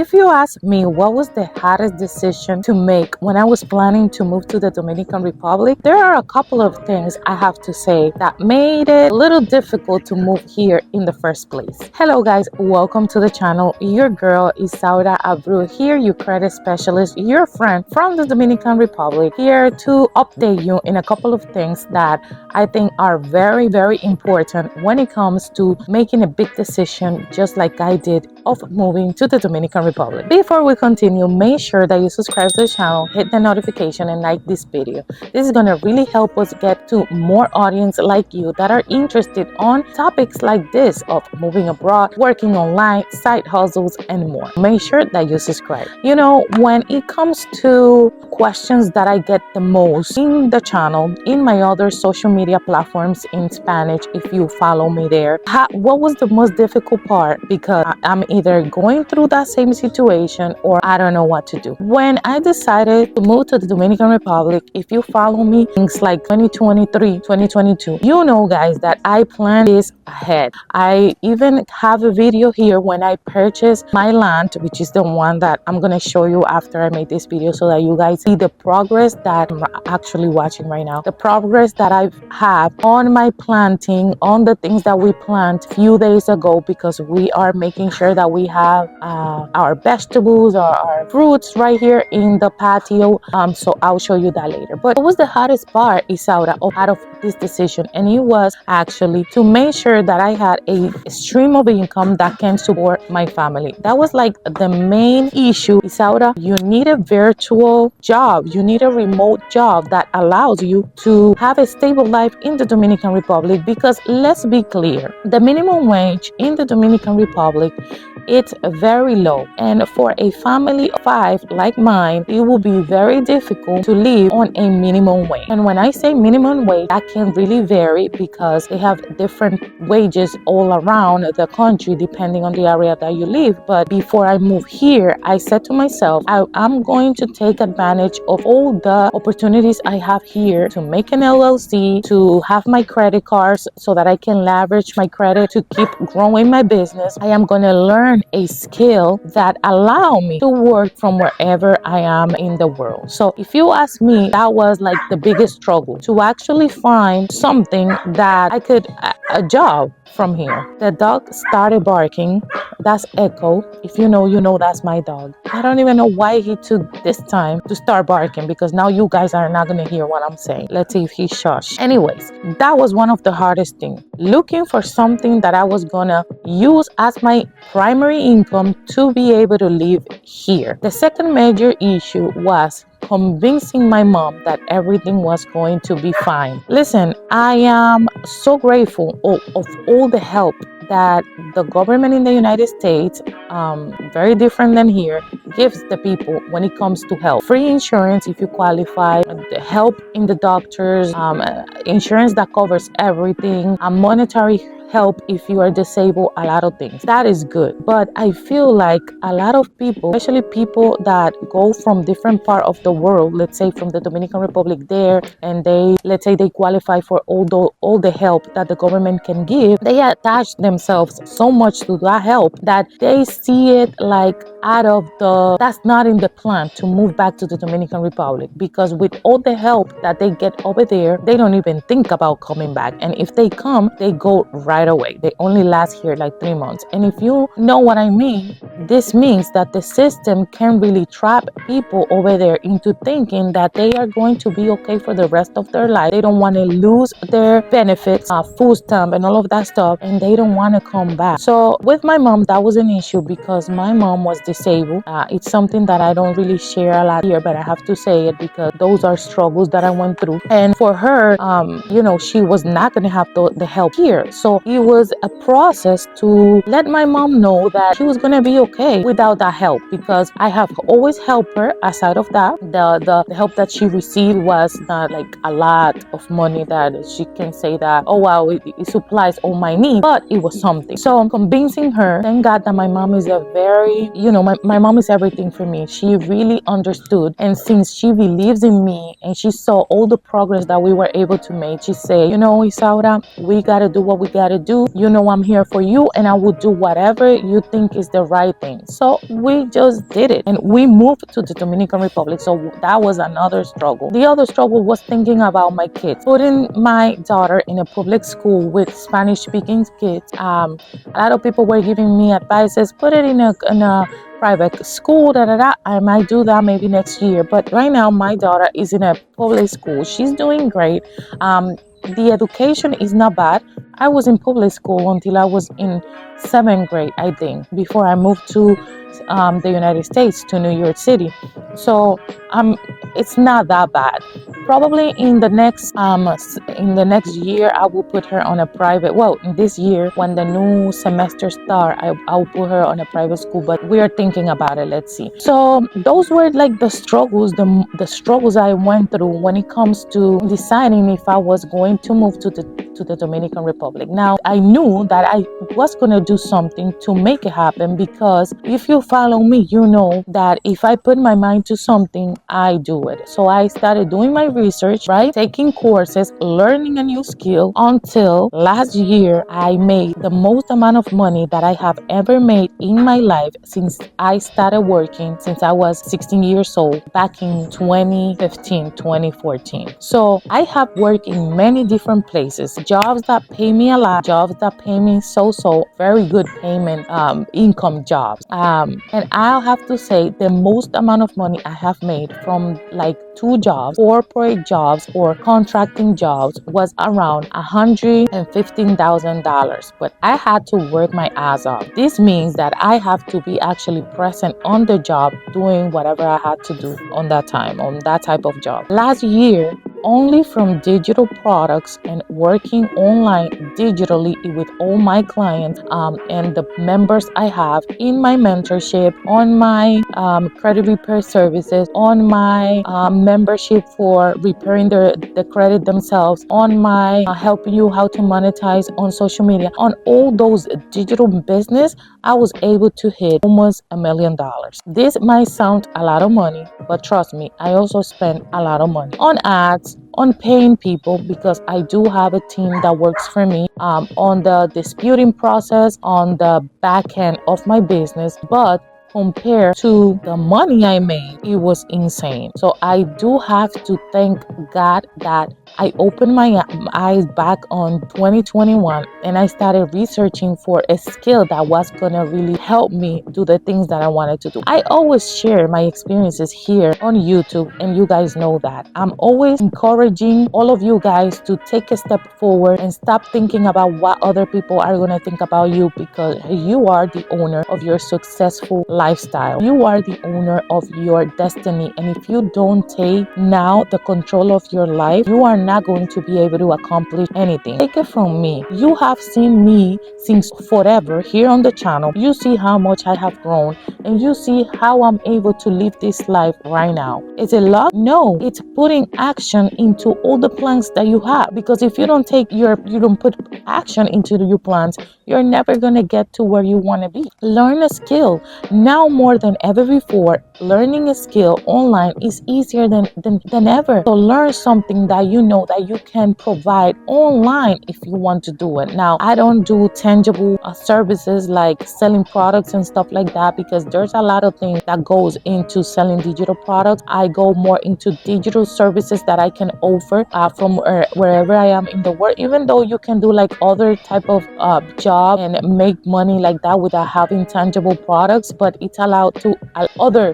if you ask me what was the hardest decision to make when I was planning to move to the Dominican Republic, there are a couple of things I have to say that made it a little difficult to move here in the first place. Hello guys, welcome to the channel. Your girl Isaura Abreu here, your credit specialist, your friend from the Dominican Republic, here to update you in a couple of things that I think are very, very important when it comes to making a big decision, just like I did, of moving to the Dominican Republic. Before we continue, make sure that you subscribe to the channel, hit the notification, and like this video. This is going to really help us get to more audience like you that are interested on topics like this of moving abroad, working online, side hustles, and more. Make sure that you subscribe. You know, when it comes to questions that I get the most in the channel, in my other social media platforms in Spanish, if you follow me there, what was the most difficult part? Because I'm either going through that same situation or I don't know what to do. When I decided to move to the Dominican Republic, if you follow me things like 2023, 2022, you know guys that I planned this ahead. I even have a video here when I purchased my land, which is the one that I'm gonna show you after I made this video so that you guys see the progress that I'm actually watching right now, the progress that I have on my planting, on the things that we planted a few days ago, because we are making sure that we have our vegetables, our fruits right here in the patio. So I'll show you that later. But what was the hardest part, Isaura, out of this decision? And it was actually to make sure that I had a stream of income that can support my family. That was like the main issue. Isaura, you need a virtual job. You need a remote job that allows you to have a stable life in the Dominican Republic, because let's be clear, the minimum wage in the Dominican Republic, it's very low, and for a family of 5 like mine, it will be very difficult to live on a minimum wage. And when I say minimum wage, that can really vary because they have different wages all around the country depending on the area that you live. But before I moved here, I said to myself, I'm going to take advantage of all the opportunities I have here to make an LLC, to have my credit cards so that I can leverage my credit to keep growing my business. I am going to learn a skill that allow me to work from wherever I am in the world. So if you ask me, that was like the biggest struggle, to actually find something that I could, a job from here. The dog started barking. That's Echo. If you know, you know that's my dog. I don't even know why he took this time to start barking, because now you guys are not going to hear what I'm saying. Let's see if he shush. Anyways, that was one of the hardest things. Looking for something that I was going to use as my primary income to be able to live here. The second major issue was convincing my mom that everything was going to be fine. Listen, I am so grateful of all the help that the government in the United States, very different than here, gives the people when it comes to health. Free insurance if you qualify, the help in the doctors, insurance that covers everything, monetary help if you are disabled, a lot of things. That is good. But I feel like a lot of people, especially people that go from different part of the world, let's say from the Dominican Republic there, and let's say they qualify for all the help that the government can give, they attach themselves so much to that help that they see it like that's not in the plan to move back to the Dominican Republic, because with all the help that they get over there, they don't even think about coming back. And if they come, they go right away. They only last here like 3 months. And if you know what I mean, this means that the system can really trap people over there into thinking that they are going to be okay for the rest of their life. They don't want to lose their benefits, food stamp and all of that stuff, and they don't want to come back. So with my mom, that was an issue because my mom was disabled. It's something that I don't really share a lot here, but I have to say it because those are struggles that I went through. And for her, you know, she was not going to have the help here. So it was a process to let my mom know that she was going to be okay without that help, because I have always helped her. Aside of that, the help that she received was not like a lot of money that she can say that, oh wow, it supplies all my needs, but it was something. So I'm convincing her, thank God that my mom is a very, my mom is everything for me. She really understood, and since she believes in me and she saw all the progress that we were able to make, she said, Isaura, we gotta do what we gotta do. I'm here for you, and I will do whatever you think is the right thing. So we just did it, and we moved to the Dominican Republic. So that was another struggle. The other struggle was thinking about my kids, putting my daughter in a public school with Spanish speaking kids. A lot of people were giving me advices, put it in a private school, I might do that maybe next year, but right now my daughter is in a public school. She's doing great. The education is not bad. I was in public school until I was in 7th grade, I think, before I moved to the United States, to New York City. So it's not that bad. Probably in the next year, I will put her on a private. Well, this year when the new semester start, I'll put her on a private school. But we are thinking about it. Let's see. So those were like the struggles, the struggles I went through when it comes to deciding if I was going to move to the Dominican Republic. Now I knew that I was gonna do something to make it happen, because if you follow me, you know that if I put my mind to something, I do it. So I started doing my research, right? Taking courses, learning a new skill, until last year I made the most amount of money that I have ever made in my life since I started working, since I was 16 years old, back in 2015, 2014. So I have worked in many different places, jobs that pay me a lot, jobs that pay me so very good payment, income jobs. And I'll have to say the most amount of money I have made from like 2 jobs, corporate jobs or contracting jobs, was around $115,000. But I had to work my ass off. This means that I have to be actually present on the job, doing whatever I had to do on that time, on that type of job. Last year, only from digital products and working online digitally with all my clients and the members I have in my mentorship, on my credit repair services, on my membership for repairing the credit themselves, on my helping you how to monetize on social media, on all those digital business, I was able to hit almost $1 million. This might sound a lot of money, but trust me, I also spend a lot of money on ads, on paying people, because I do have a team that works for me on the disputing process, on the back end of my business. But compared to the money I made, it was insane. So I do have to thank God that I opened my eyes back on 2021, and I started researching for a skill that was gonna really help me do the things that I wanted to do. I always share my experiences here on YouTube, and you guys know that. I'm always encouraging all of you guys to take a step forward and stop thinking about what other people are gonna think about you, because you are the owner of your successful lifestyle. You are the owner of your destiny, and if you don't take now the control of your life, you are not going to be able to accomplish anything. Take it from me. You have seen me since forever here on the channel. You see how much I have grown, and you see how I'm able to live this life right now. Is it luck? No, it's putting action into all the plans that you have. Because if you don't put action into your plans, you're never gonna get to where you want to be. Learn a skill. Now more than ever before, learning a skill online is easier than ever. So learn something that you know that you can provide online if you want to do it. Now, I don't do tangible services like selling products and stuff like that, because there's a lot of things that goes into selling digital products. I go more into digital services that I can offer from wherever I am in the world, even though you can do like other type of job and make money like that without having tangible products, but it's allowed to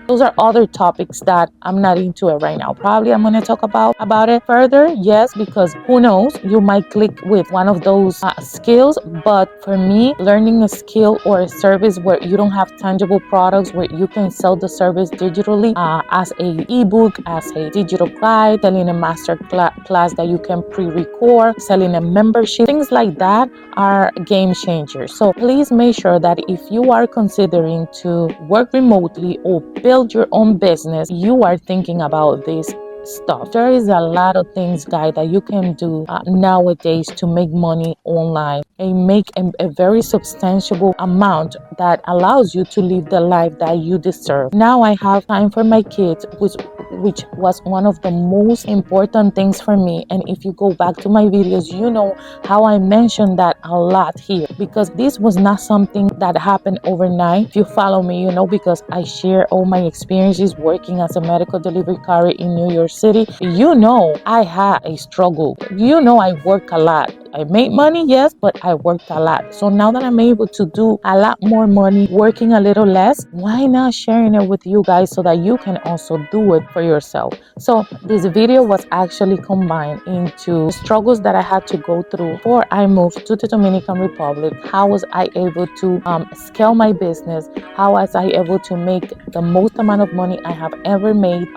those are other topics that I'm not into it right now. Probably I'm going to talk about it further, yes, because who knows, you might click with one of those skills. But for me, learning a skill or a service where you don't have tangible products, where you can sell the service digitally as a ebook, as a digital guide, selling a master class that you can pre-record, selling a membership, things like that are game changers. So please make sure that if you are considering to work remotely or build your own business, you are thinking about these stuff. There is a lot of things, guys, that you can do nowadays to make money online and make a very substantial amount that allows you to live the life that you deserve. Now I have time for my kids, which was one of the most important things for me. And if you go back to my videos, you know how I mentioned that a lot here, because this was not something that happened overnight. If you follow me, you know, because I share all my experiences working as a medical delivery carrier in New York City. You know, I had a struggle. You know, I work a lot. I made money, yes, but I worked a lot. So now that I'm able to do a lot more money working a little less, why not sharing it with you guys so that you can also do it for yourself? So this video was actually combined into struggles that I had to go through before I moved to the Dominican Republic. How was I able to scale my business? How was I able to make the most amount of money I have ever made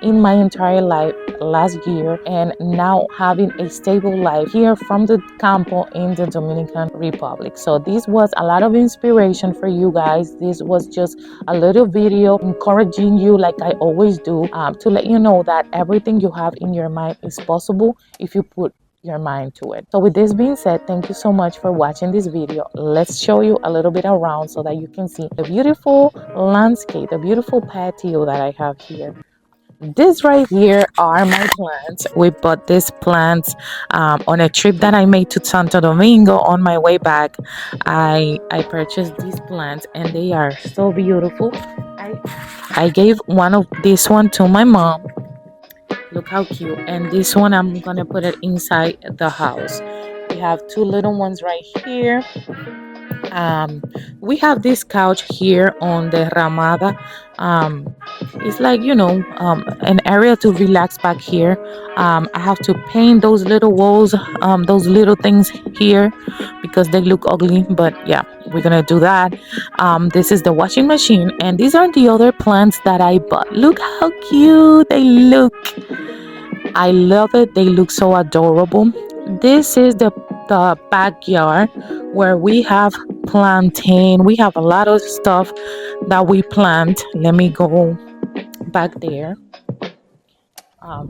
in my entire life last year, and now having a stable life here from the campo in the Dominican Republic. So this was a lot of inspiration for you guys. This was just a little video encouraging you, like I always do, to let you know that everything you have in your mind is possible if you put your mind to it. So with this being said, thank you so much for watching this video. Let's show you a little bit around so that you can see the beautiful landscape, the beautiful patio that I have here. This right here are my plants. We bought these plants on a trip that I made to Santo Domingo. On my way back, I purchased these plants and they are so beautiful. I gave this one to my mom. Look how cute. And this one, I'm gonna put it inside the house. We have two little ones right here. We have this couch here on the Ramada. It's like, you know, an area to relax back here. I have to paint those little walls, those little things here, because they look ugly, but yeah, we're gonna do that. This is the washing machine, and these are the other plants that I bought. Look how cute they look. I love it. They look so adorable. This is the backyard where we have plantain. We have a lot of stuff that we plant. Let me go back there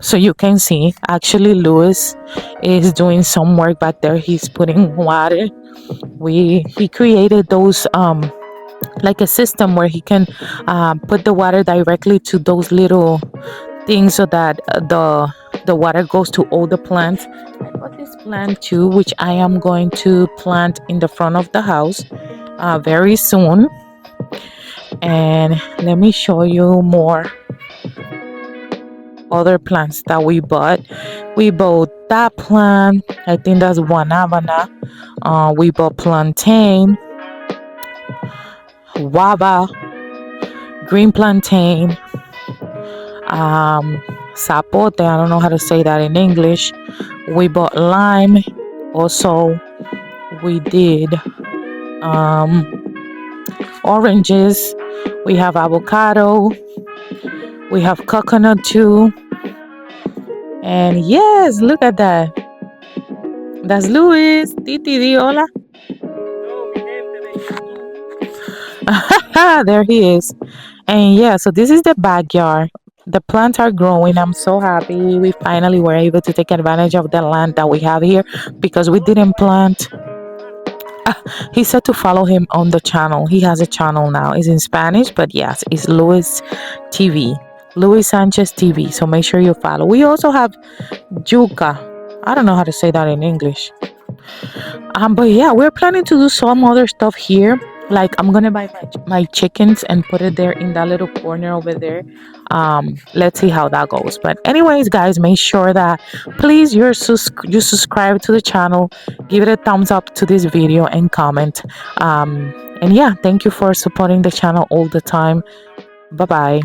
so you can see. Actually, Louis is doing some work back there. He's putting water. He created those like a system where he can put the water directly to those little things so that the water goes to all the plants. I bought this plant too, which I am going to plant in the front of the house very soon. And let me show you more other plants that we bought. We bought that plant. I think that's guanabana. We bought plantain, guava, green plantain, zapote. I don't know how to say that in English. We bought lime. Also, we did oranges. We have avocado. We have coconut too. And yes, look at that. That's Luis. Titi, di hola. There he is. And yeah, so this is the backyard. The plants are growing. I'm so happy we finally were able to take advantage of the land that we have here, because we didn't plant. He said to follow him on the channel. He has a channel now. It's in Spanish, but yes, it's Luis TV. Luis Sanchez TV. So make sure you follow. We also have yuca. I don't know how to say that in English. But yeah, we're planning to do some other stuff here. Like, I'm gonna buy my chickens and put it there in that little corner over there. Let's see how that goes. But anyways, guys, make sure that please you subscribe to the channel, give it a thumbs up to this video, and comment. And yeah, thank you for supporting the channel all the time. Bye bye.